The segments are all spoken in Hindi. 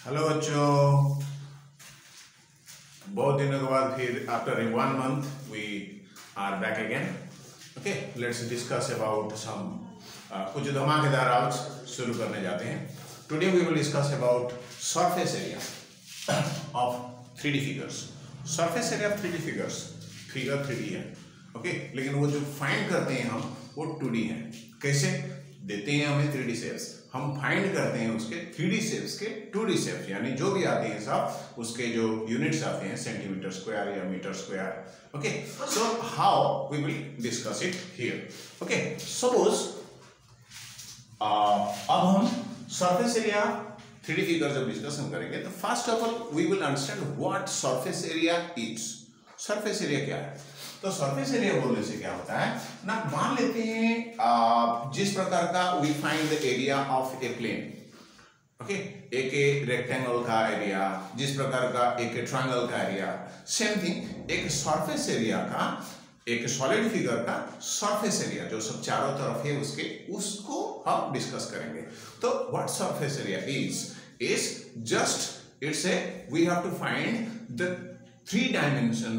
हेलो बच्चों, बहुत दिनों के बाद फिर after 1 month we are back again. Okay, let's discuss about some कुछ धमाकेदार आउट्स शुरू करने जाते हैं. Today we will discuss about surface area of 3D figures. Surface area of 3D figures, figure 3D है. ओके, लेकिन वो जो फाइंड करते हैं हम वो 2D है. कैसे देते हैं हमें 3D शेप्स, हम फाइंड करते हैं उसके 3D शेप्स के 2D शेप्स, यानी जो भी आते हैं सब उसके जो यूनिट्स आते हैं सेंटीमीटर स्क्वायर या metre square. Okay, so how we will discuss it here. Okay, suppose अब हम सरफेस एरिया 3D फिगर जब डिस्कशन करेंगे तो first of all we will understand what surface area is. Surface area क्या है? तो सरफेस एरिया बोलने से क्या होता है ना, मान लेते हैं जिस प्रकार का we find the area of a plane. Okay, एक रेक्टेंगल का एरिया, जिस प्रकार का एक ट्रायंगल का एरिया, सेम थिंग एक सरफेस एरिया का, एक सॉलिड फिगर का सरफेस एरिया जो सब चारों तरफ है उसके, उसको हम डिस्कस करेंगे. तो what surface area is just it's a we have to find the 3 dimension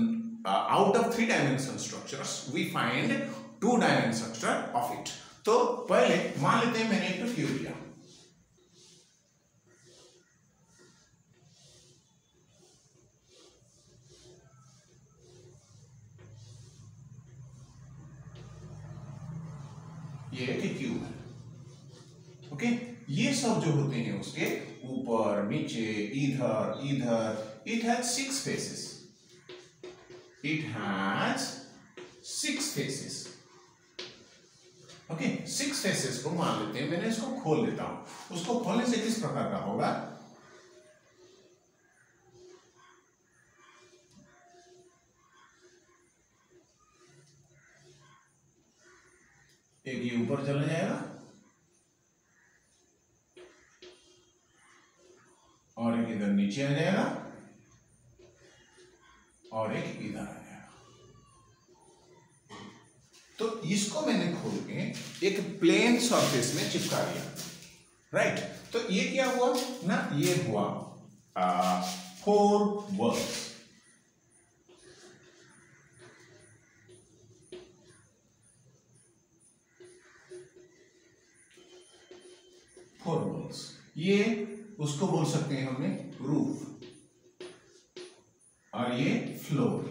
out of 3 dimension structures we find 2 dimension structure of it. तो पहले मान लेते हैं मैंने एक क्यूब लिया. ये एक क्यूब है. ओके, ये सब जो होते हैं उसके ऊपर नीचे इधर इधर, it has 6 faces. It has 6 faces. Okay, 6 faces को मान लेते हैं, मैंने इसको खोल देता हूं. उसको खोलने से किस प्रकार का होगा, एक ये ऊपर चला जाएगा और एक इधर नीचे आ जाएगा और एक इधर आ जाएगा. तो इसको मैंने खोल के एक प्लेन सरफेस में चिपका दिया. राइट, तो ये क्या हुआ ना, ये हुआ 4 वर्ल्स. ये उसको बोल सकते हैं हमने रूफ, और ये फ्लोर.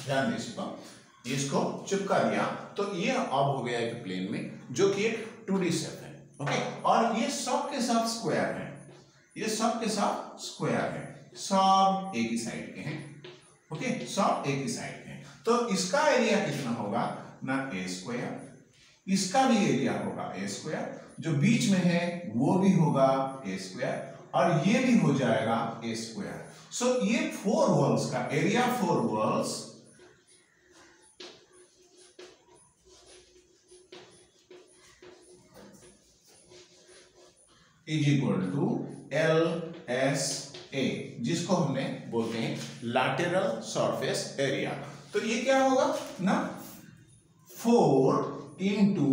ध्यान दीजिए, इसको चिपका दिया तो ये अब हो गया एक प्लेन में जो कि एक 2D शेप है. ओके, और ये सब के सब स्क्वायर है, ये सब के सब स्क्वायर है, सब एक ही साइड के हैं. ओके, सब एक ही साइड के हैं. तो इसका एरिया कितना होगा ना, ए स्क्वायर. इसका भी एरिया होगा ए स्क्वायर, जो बीच में है वो भी होगा ए स्क्वायर, और ये भी हो जाएगा ए स्क्वायर. सो ये 4 वॉल्स का area, 4 walls is equal to LSA, जिसको हमने बोलते हैं लैटरल सरफेस एरिया. तो ये क्या होगा ना, 4 into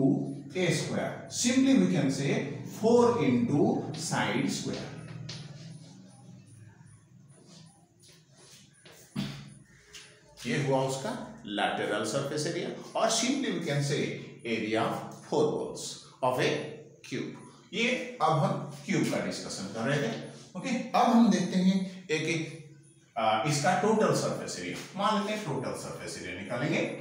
a square. Simply we can say 4 into side square. ये हुआ उसका lateral surface area, और simply we can say area of 4 walls of a cube. ये अब हम क्यूब का डिस्कशन कर रहे थे. ओके, अब हम देखते हैं एक इसका टोटल सरफेस एरिया. मान लेते हैं टोटल सरफेस एरिया निकालेंगे.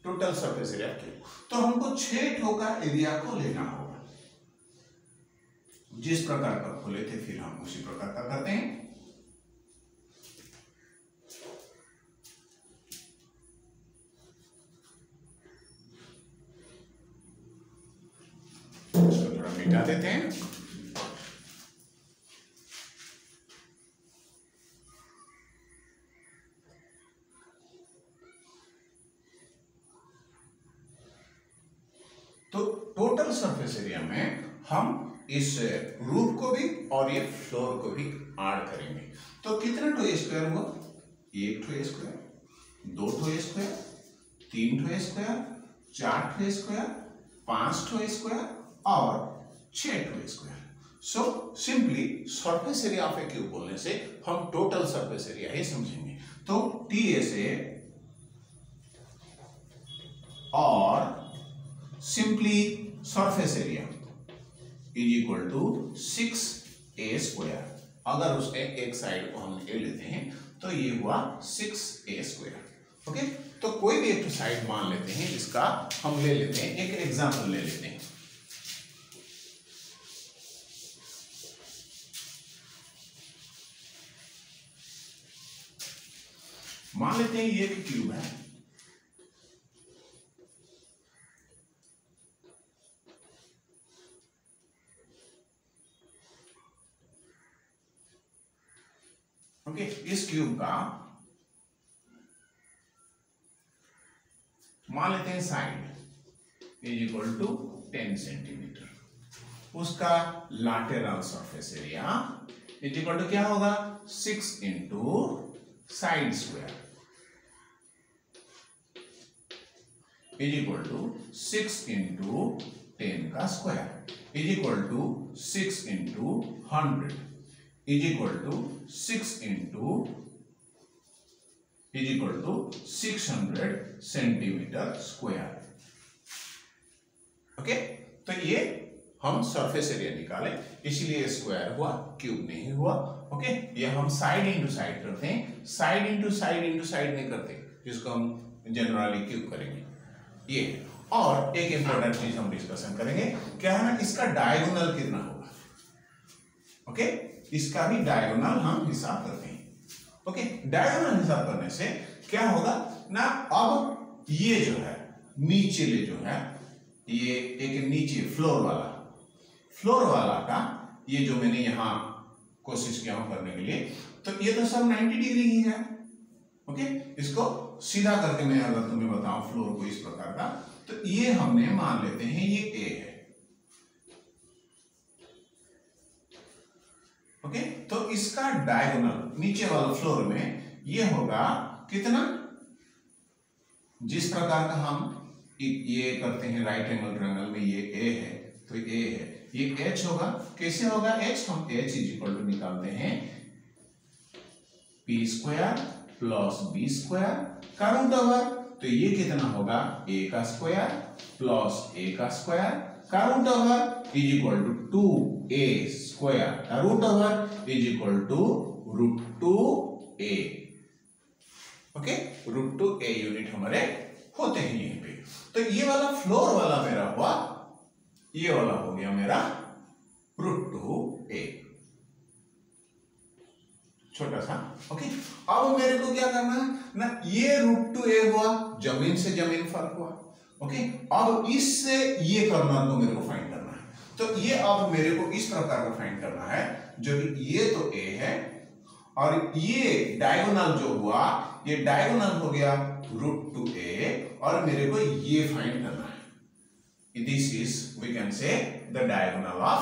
टोटल सरफेस एरिया क्यूब, तो हमको 6 ठो का एरिया को लेना होगा. जिस प्रकार का खोले थे फिर हम उसी प्रकार का करते हैं. इसको थोड़ा मिटा देते हैं. तो टोटल सरफेस एरिया में हम इस रूफ को भी और ये फ्लोर को भी ऐड करेंगे। तो कितना टू स्क्वायर हुआ? एक ठो स्क्वायर, दो ठो स्क्वायर, तीन ठो स्क्वायर, चार ठो स्क्वायर, पांच ठो स्क्वायर और छह ठो square. So simply surface area of a cube बोलने से हम टोटल सरफेस एरिया ही समझेंगे। तो टीएसए और simply surface area is equal to 6a square. अगर उसके एक साइड को हम ले लेते हैं तो ये हुआ 6a स्क्वायर। ओके, तो कोई भी एक साइड मान लेते हैं जिसका हम ले लेते हैं, एक एग्जांपल ले लेते हैं। मान लेते हैं ये एक क्यूब है, ओके। इस क्यूब का मान लेते हैं side is equal to 10 centimetre. उसका lateral surface area is equal to क्या होगा? 6 into side square is equal to 6 into 10 का square is equal to 6 into 100 is equal to 6 into is equal to 600 centimetre square. Okay, तो ये हम सरफेस एरिया निकाले, इसीलिए स्क्वायर हुआ, क्यूब नहीं हुआ। ओके, ये हम साइड इंटू साइड करते हैं, साइड इंटू साइड नहीं करते, जिसको हम जनरली क्यूब करेंगे ये। और एक इंपॉर्टेंट चीज हम डिस्कशन करेंगे, क्या है ना, इसका डायगोनल कितना होगा। ओके, इसका भी डायगोनल हम हिसाब करते हैं। ओके, डायगोनल हिसाब करने से क्या होगा ना, अब ये जो है नीचे ले जो है, ये एक नीचे फ्लोर वाला का ये जो मैंने यहां कोशिश किया हूं करने के लिए, तो ये तो सब 90 डिग्री ही है। ओके, इसको सीधा करके मैं अगर तुम्हें बताऊं फ्लोर को इस प्रकार का, तो ये हमने मान लेते हैं ये ए है। ओके, तो इसका डायगोनल नीचे वाला फ्लोर में ये होगा कितना, जिस प्रकार का हम ये करते हैं राइट एंगल ट्रायंगल में, ये ए है तो ए है, ये एच होगा। कैसे होगा एच? हम एच इज इक्वल टू निकालते हैं P square plus B square का रूट ओवर, तो ये कितना होगा, ए का स्क्वायर प्लस ए का स्क्वायर का root over is equal to 2a square का root over is equal to √2a। Okay, √2a unit हमारे होते हैं यहीं पे। तो ये वाला फ्लोर वाला मेरा हुआ, ये वाला हो गया मेरा √2a, छोटा सा। ओके, अब मेरे को क्या करना है ना, ये √2a हुआ, जमीन से जमीन फर्क हुआ। ओके, अब इससे ये कॉर्नर को मेरे को फाइंड करना है, तो ये अब मेरे को इस प्रकार का फाइंड करना है, जो कि ये तो a है और ये डायगोनल जो हुआ, ये डायगोनल हो गया √2a और मेरे को ये फाइंड करना है। This is we can say the diagonal of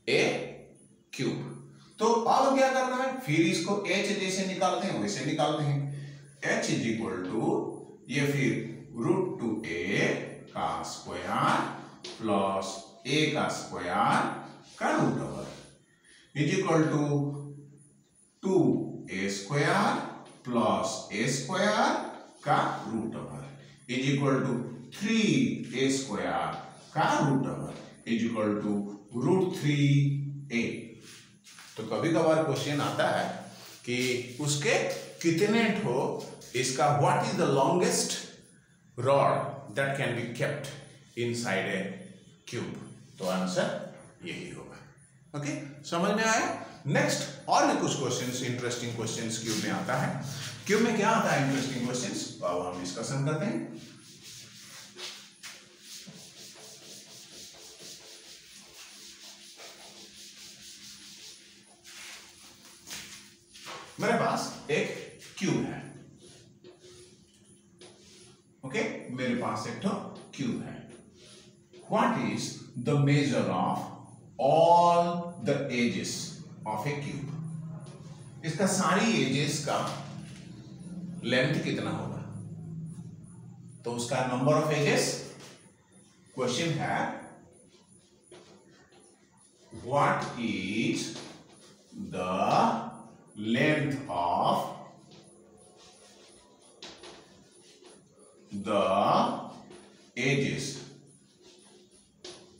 a cube. तो अब क्या करना है, फिर इसको h जैसे निकालते हैं वैसे निकालते हैं। h इज इक्वल टू ये फिर √2a का स्क्वायर प्लस a का स्क्वायर का root over is equal to 2a square plus a square का root over is equal to 3a square का root over is equal to √3a। तो कभी कभार क्वेश्चन आता है कि उसके कितने ठो इसका what is the longest rod that can be kept inside A cube, तो आंसर यही होगा। ओके, समझ में आया? नेक्स्ट और भी कुछ क्वेश्चंस, इंटरेस्टिंग क्वेश्चंस क्यूब में आता है। क्यूब में क्या आता है इंटरेस्टिंग क्वेश्चंस, अब हम डिस्कशन करते हैं। मेरे पास एक क्यूब है। ओके, मेरे पास एक तो क्यूब है। What is the measure of all the edges of a cube. इसका सारी एजेस का लेंथ कितना होगा? तो उसका नंबर ऑफ एजेस, क्वेश्चन है what is the length of the edges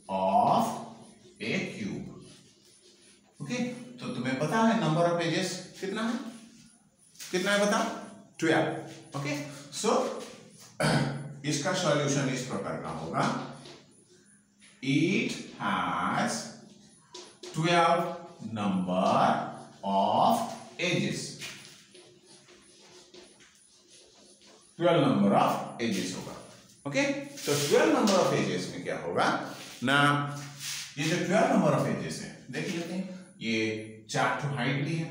of a cube। Okay, तो तुम्हें पता है नंबर ऑफ एजेस कितना है? कितना है बता? 12। ओके, सो इसका सॉल्यूशन इस प्रकार का होगा, it has 12 number of edges. 12 number of edges होगा। ओके, तो 12 नंबर ऑफ एजेस में क्या होगा ना, ये जो 12 नंबर ऑफ एजेस है देख लेते हैं। ये 4 ठो हाइट भी है,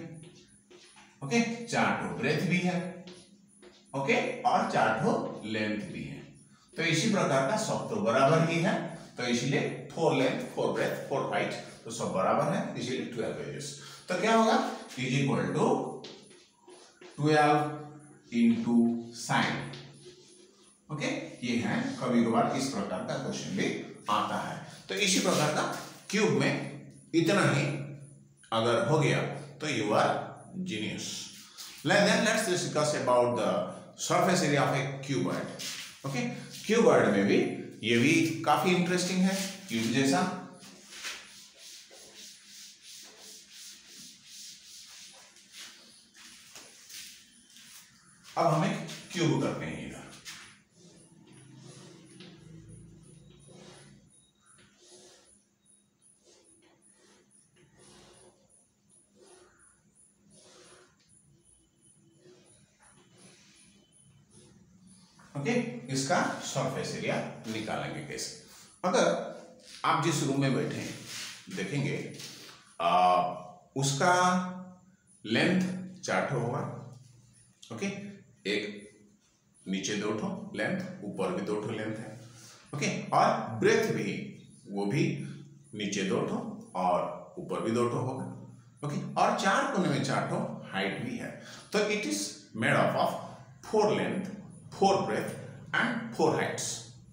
ओके, 4 ठो ब्रेथ भी है, ओके, और 4 ठो लेंथ भी है। तो इसी प्रकार का सब तो बराबर ही है, तो इसीलिए 4 लेंथ 4 ब्रेथ 4 हाइट, तो सब बराबर है, इसीलिए 12 एजेस। तो क्या होगा, is equal to 12 into sine. Okay, ये है, कभी कभार इस प्रकार का क्वेश्चन भी आता है। तो इसी प्रकार का क्यूब में इतना ही अगर हो गया तो you are genius. Then let's discuss about the surface area of a cuboid. Okay, cuboid में भी ये भी काफी इंटरेस्टिंग है, क्यूब जैसा। अब हमें क्यूब करते हैं इधर। ओके, इसका सरफेस एरिया निकालेंगे कैसे? अगर आप जिस रूम में बैठे हैं देखेंगे उसका लेंथ 4 ठो होगा। ओके, एक नीचे 2 ठो लेंथ, ऊपर भी 2 ठो लेंथ है। ओके, और ब्रेथ भी वो भी नीचे 2 ठो और ऊपर भी 2 ठो होगा। ओके, और 4 कोने में 4 ठो हाइट भी है। तो it is made up of 4 length 4 breadth and 4 heights,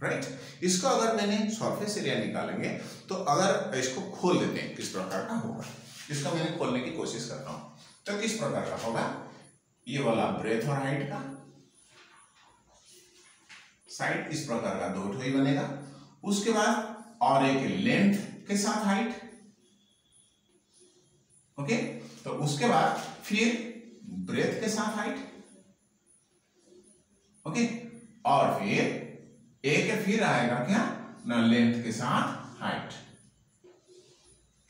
right. इसको अगर मैंने सरफेस एरिया निकालेंगे तो अगर इसको खोल देते हैं किस प्रकार का होगा, इसको मैंने खोलने की कोशिश करता हूं। तो किस प्रकार का होगा, ये वाला ब्रेथ और हाइट का साइड इस प्रकार का 2 ठो ही बनेगा। उसके बाद और एक लेंथ के साथ हाइट। ओके, तो उसके बाद फिर ब्रेथ के साथ हाइट। ओके, और फिर एक फिर आएगा क्या ना, लेंथ के साथ हाइट।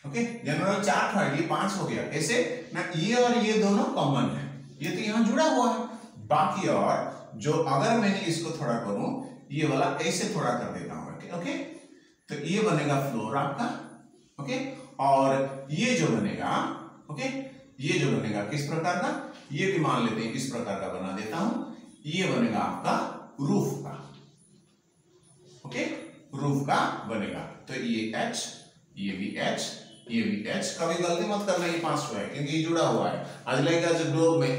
ओके, जनरल 4 हाइट, ये 5 हो गया। ऐसे ना, ये और ये दोनों कॉमन है, ये तो यहां जुड़ा हुआ है। बाकी और जो अगर मैंने इसको थोड़ा करूं, ये वाला ऐसे थोड़ा कर देता हूं। ओके, तो ये बनेगा फ्लोर आपका। ओके, और ये जो बनेगा, ओके, ये जो बनेगा किस प्रकार का, ये भी मान लेते हैं इस प्रकार का बना देता हूं। ये बनेगा आपका रूफ का। ओके, रूफ का बनेगा। तो ये H, ये भी H, ये भी H। कभी गलती मत करना, ये 5 है क्योंकि ये जुड़ा हुआ है। आज लाइक एज ग्लोब में,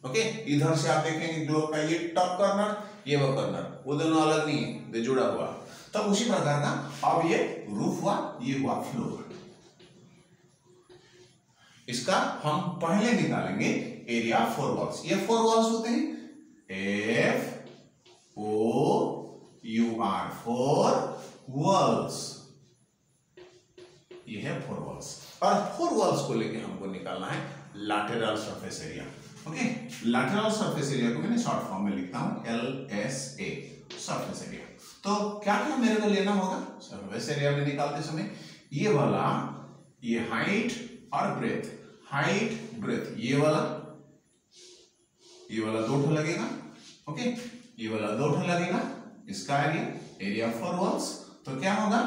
ओके, इधर से आप देखेंगे ग्लोब का ये टॉप कॉर्नर, ये वो कॉर्नर, वो दोनों अलग नहीं है, ये जुड़ा हुआ। तब उसी प्रकार का अब ये रूफ हुआ, ये हुआ फ्लोर। इसका हम पहले निकालेंगे एरिया 4 वॉल्स। ये 4 वॉल्स होते हैं, FOUR 4 वॉल्स। ये है 4 वॉल्स, और 4 वॉल्स को लेके हमको निकालना है lateral surface area. Okay, lateral surface area को मैंने शॉर्ट फॉर्म में लिखता हूं LSA, सरफेस एरिया। तो क्या क्या मेरे को लेना होगा सरफेस एरिया में निकालते समय, ये वाला, ये हाइट और ब्रेथ, हाइट ब्रेथ, ये वाला 2 ठो लगेगा। ओके, ये वाला 2 ठो लगेगा। इसका एरिया 4 वॉल्स। तो क्या होगा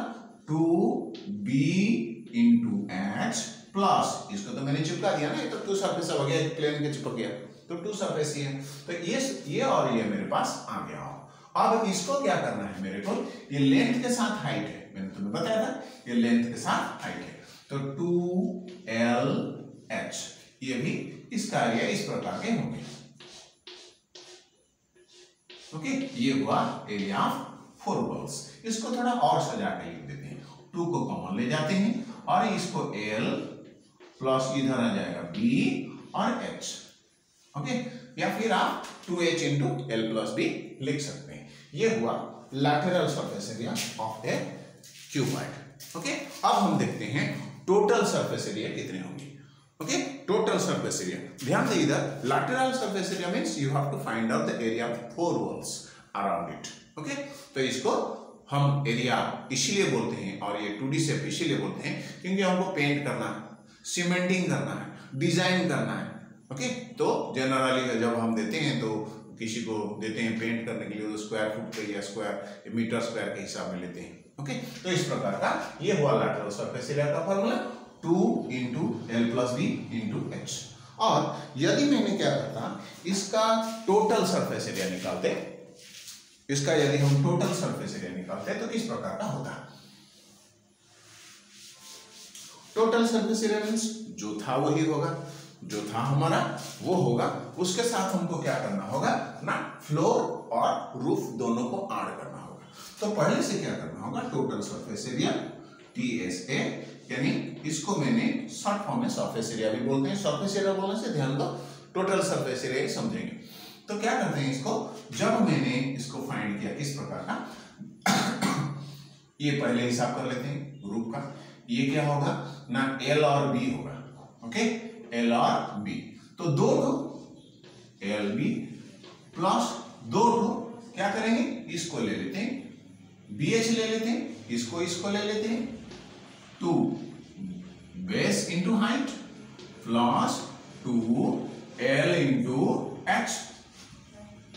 2B इंटू H प्लस, इसको तो मैंने चिपका दिया ना, ये तो 2 सरफेस हो गया, प्लेन के चिपक गया, तो 2 सरफेस ही है। तो ये और ये मेरे पास आ गया। अब इसको क्या करना है मेरे को, ये लेंथ के साथ हाइट है, मैंने तुम्हें बताया था, ये लेंथ के साथ हाइट है। तो 2LH, ये भी इसका एरिया इस प्रकार के होंगे। ओके, ये हुआ एरिया ऑफ 4 वॉल्स। इसको थोड़ा और सजा के लिख देते हैं, 2 को कॉमन ले जाते हैं और इसको L प्लस इधर आ जाएगा B और H। ओके, या फिर आप 2H into L plus B लिख सकते हैं। ये हुआ lateral surface area of a cuboid. Okay, अब हम देखते हैं टोटल सरफेस एरिया कितने होंगे। ओके, टोटल सरफेस एरिया, ध्यान दे इधर, lateral surface area means you have to find out the area of 4 walls around it. Okay, तो इसको हम एरिया इसीलिए बोलते हैं और ये 2D शेप इसीलिए बोलते हैं क्योंकि हमको पेंट करना है, सीमेंटिंग करना है, डिजाइन करना है। ओके, तो जनरली जब हम देते हैं तो किसी को देते हैं पेंट करने के लिए तो स्क्वायर फुट पे या स्क्वायर मीटर स्क्वायर के हिसाब में लेते हैं। ओके, तो इस प्रकार का ये हुआ लैटरल सरफेस एरिया का formula, 2 into L plus B into H। और यदि मैंने क्या करता, इसका टोटल सरफेस एरिया निकालते, इसका यदि हम टोटल सरफेस एरिया निकालते तो किस प्रकार का होता। टोटल सरफेस एरिया मींस जो था वही होगा, जो था हमारा वो होगा, उसके साथ हमको क्या करना होगा ना, फ्लोर और रूफ दोनों को ऐड करना होगा। तो पहले से क्या करना होगा, टोटल सरफेस एरिया TSA, यानी इसको मैंने शॉर्ट फॉर्म में सरफेस एरिया भी बोलते हैं। सरफेस एरिया बोलने से ध्यान दो, टोटल सरफेस एरिया समझेंगे। तो क्या करते हैं इसको, जब मैंने इसको फाइंड किया किस प्रकार का, ये पहले हिसाब कर लेते हैं ग्रुप का। ये क्या होगा ना, L और B होगा। ओके, L और B, तो 2 LB प्लस 2 क्या करेंगे, इसको ले लेते हैं, BH ले लेते हैं, इसको ले लेते हैं, 2 base into height plus 2L into H।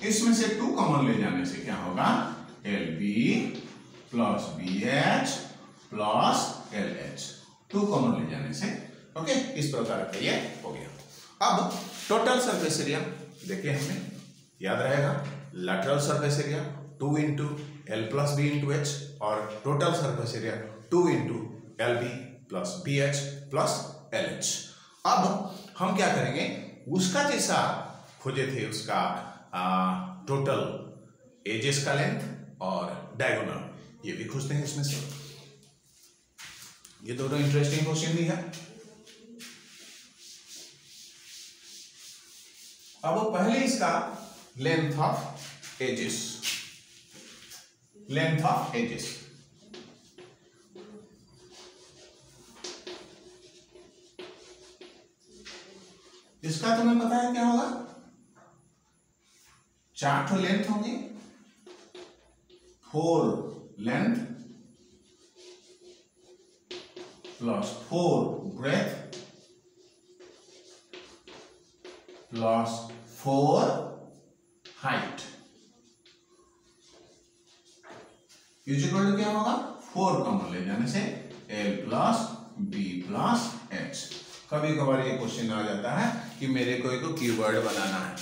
इसमें से 2 कॉमन ले जाने से क्या होगा, LB plus BH plus LH, 2 common ले जाने से। ओके, इस प्रकार का ये हो गया। अब टोटल सरफेस एरिया देखिए, हमें याद रहेगा lateral surface area 2 into L plus B into H और total surface area 2 into LB plus BH plus LH। अब हम क्या करेंगे, उसका जैसा खोजे थे उसका टोटल एजेस का लेंथ और डायगोनल, ये भी खोजते हैं इसमें से। ये दोनों इंटरेस्टिंग क्वेश्चन भी है। अब पहले इसका length of edges, length of edges, इसका तुम्हें पता है क्या होगा, 4 लेंथ होंगे, 4 length plus 4 breadth plus 4 height equal to क्या होगा, 4 कॉमन ले जाने से L plus B plus H। कभी कभार ये क्वेश्चन आ जाता है कि मेरे को एक कीवर्ड बनाना है,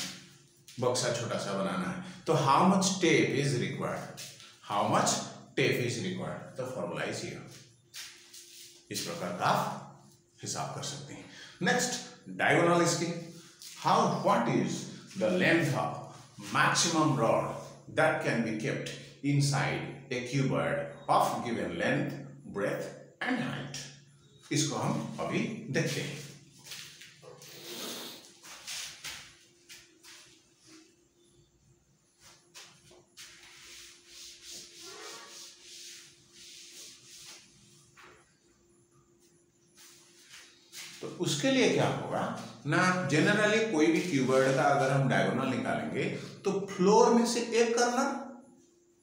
बक्सा छोटा सा बनाना है, तो how much tape is required, how much tape is required, तो फॉर्मूला इज हियर। इस प्रकार का आप हिसाब कर सकते हैं। नेक्स्ट डायगोनल इसके, how what is the length of maximum rod that can be kept inside a cuboid of given length, breadth and height. इसको हम अभी देखते हैं। तो उसके लिए क्या होगा ना, जनरली कोई भी क्यूबॉइड का अगर हम डायगोनल निकालेंगे तो फ्लोर में से एक कर्नर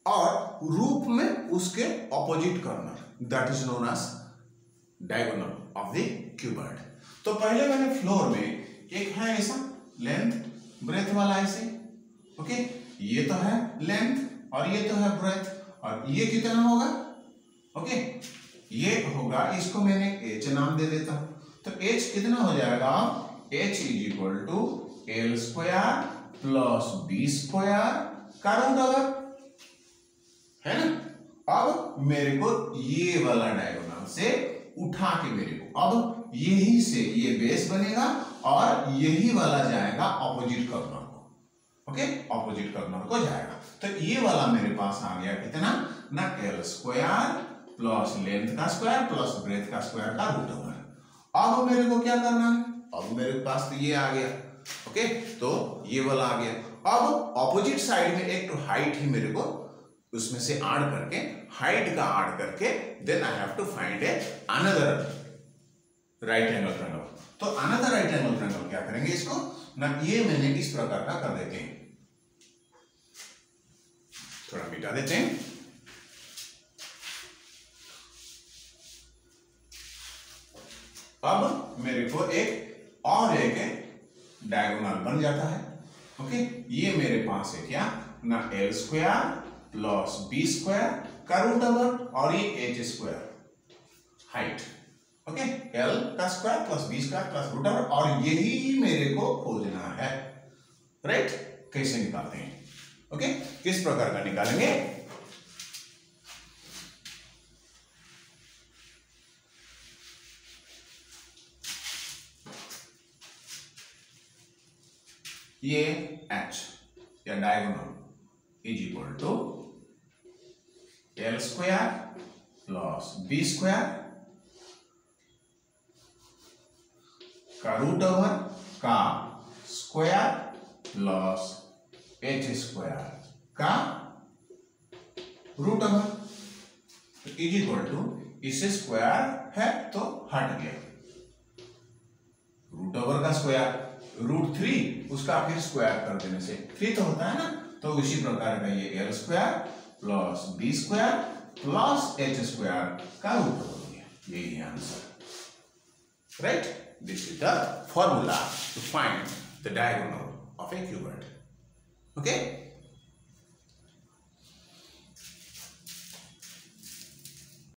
और रूफ में उसके opposite corner, that is known as diagonal of the cuboid. तो पहले मैंने फ्लोर में एक है ऐसा लेंथ ब्रेथ वाला ऐसे, ओके, ये तो है लेंथ और ये तो है ब्रेथ, और ये कितना होगा, ओके, ये होगा, इसको मैंने h नाम दे देता हूं। तो h कितना हो जाएगा, h is equal to L square plus B square का रूट ओवर, है ना। अब मेरे को ये वाला डायगोनल से उठा के मेरे को अब यही से ये बेस बनेगा और यही वाला जाएगा ऑपोजिट कॉर्नर को, ओके, ऑपोजिट कॉर्नर को जाएगा। तो ये वाला मेरे पास आ गया कितना ना, एल स्क्वायर प्लस लेंथ का स्क्वायर प्लस ब्रेथ का स्क्वायर का रूट ओवर। अब मेरे को क्या करना है, अब मेरे पास तो ये आ गया, ओके, तो ये वाला आ गया। अब ऑपोजिट साइड में एक तो हाइट ही मेरे को उसमें से ऐड करके, हाइट का ऐड करके, then I have to find a another right angle triangle. तो अनदर राइट एंगल ट्रायंगल क्या करेंगे इसको ना, ये मैंने इस प्रकार का कर देते हैं, थोड़ा मिटा देते हैं। अब मेरे को एक और एक डायगोनल बन जाता है, ओके। ये मेरे पास है क्या ना, L square plus B square का रूट ओवर और ये H square height, okay, L का square plus B square plus root over, और यही मेरे को खोजना है, राइट। कैसे निकालते हैं, ओके, किस प्रकार का निकालेंगे, ये h या diagonal is equal to L square plus B square का रूट ओवर का स्क्वायर प्लस एच स्क्वायर का root over, is equal to, इसे स्क्वायर है तो हट गया, रूट ओवर का स्क्वायर √3 उसका फिर स्क्वायर कर देने से 3 तो होता है ना, तो इसी प्रकार का ये L square plus B square plus H square का रूट ओवर हो गया, यही answer, right. This is the formula to find the diagonal of a cuboid, okay.